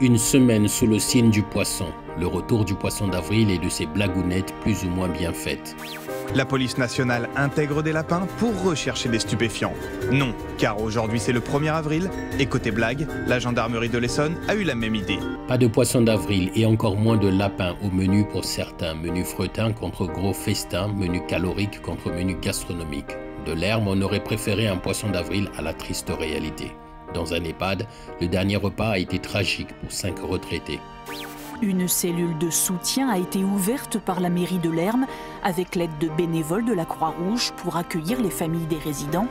Une semaine sous le signe du poisson, le retour du poisson d'avril et de ses blagounettes plus ou moins bien faites. La police nationale intègre des lapins pour rechercher des stupéfiants. Non, car aujourd'hui c'est le 1er avril, et côté blague, la gendarmerie de l'Essonne a eu la même idée. Pas de poisson d'avril et encore moins de lapin au menu pour certains. Menu fretin contre gros festin, menu calorique contre menu gastronomique. De l'herbe, on aurait préféré un poisson d'avril à la triste réalité. Dans un EHPAD, le dernier repas a été tragique pour 5 retraités. Une cellule de soutien a été ouverte par la mairie de Lerme avec l'aide de bénévoles de la Croix-Rouge pour accueillir les familles des résidents.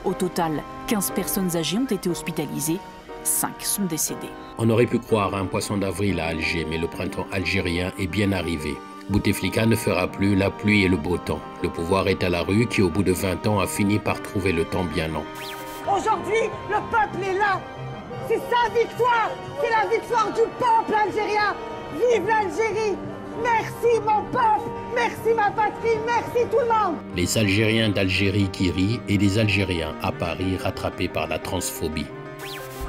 Au total, 15 personnes âgées ont été hospitalisées, 5 sont décédées. On aurait pu croire à un poisson d'avril à Alger, mais le printemps algérien est bien arrivé. Bouteflika ne fera plus la pluie et le beau temps. Le pouvoir est à la rue qui, au bout de 20 ans, a fini par trouver le temps bien lent. Aujourd'hui, le peuple est là. C'est sa victoire. C'est la victoire du peuple algérien. Vive l'Algérie. Merci mon peuple. Merci ma patrie. Merci tout le monde. Les Algériens d'Algérie qui rient et les Algériens à Paris rattrapés par la transphobie.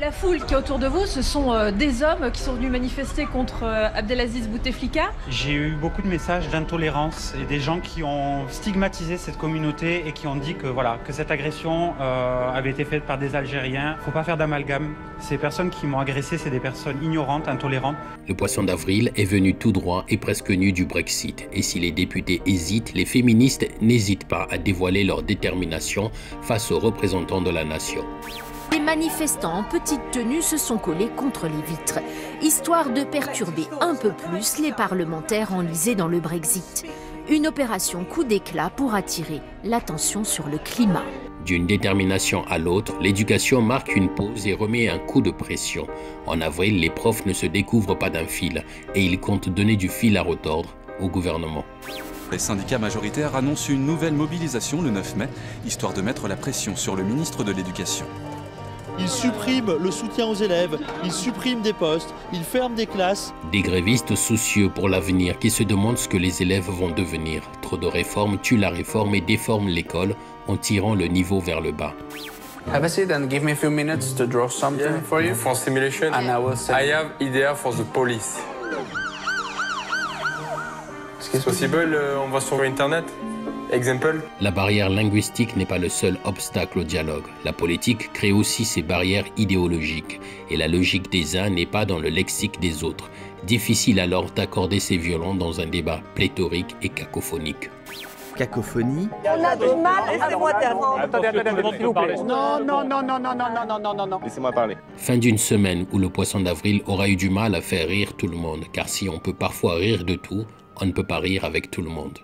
La foule qui est autour de vous, ce sont des hommes qui sont venus manifester contre Abdelaziz Bouteflika. J'ai eu beaucoup de messages d'intolérance et des gens qui ont stigmatisé cette communauté et qui ont dit que, voilà, que cette agression avait été faite par des Algériens. Il ne faut pas faire d'amalgame. Ces personnes qui m'ont agressé, c'est des personnes ignorantes, intolérantes. Le poisson d'avril est venu tout droit et presque nu du Brexit. Et si les députés hésitent, les féministes n'hésitent pas à dévoiler leur détermination face aux représentants de la nation. Les manifestants en petite tenue se sont collés contre les vitres, histoire de perturber un peu plus les parlementaires enlisés dans le Brexit. Une opération coup d'éclat pour attirer l'attention sur le climat. D'une détermination à l'autre, l'éducation marque une pause et remet un coup de pression. En avril, les profs ne se découvrent pas d'un fil et ils comptent donner du fil à retordre au gouvernement. Les syndicats majoritaires annoncent une nouvelle mobilisation le 9 mai, histoire de mettre la pression sur le ministre de l'Éducation. Ils suppriment le soutien aux élèves, ils suppriment des postes, ils ferment des classes. Des grévistes soucieux pour l'avenir qui se demandent ce que les élèves vont devenir. Trop de réformes tuent la réforme et déforment l'école en tirant le niveau vers le bas. Have a seat and give me a few minutes to draw something for you. For simulation, and I will say... I have idea for the police. Est-ce possible, on va sur Internet? Exemple. La barrière linguistique n'est pas le seul obstacle au dialogue. La politique crée aussi ses barrières idéologiques. Et la logique des uns n'est pas dans le lexique des autres. Difficile alors d'accorder ces violons dans un débat pléthorique et cacophonique. Cacophonie. On a du mal à terme. Attendez, s'il vous plaît. Non. Laissez-moi parler. Fin d'une semaine où le poisson d'avril aura eu du mal à faire rire tout le monde. Car si on peut parfois rire de tout, on ne peut pas rire avec tout le monde.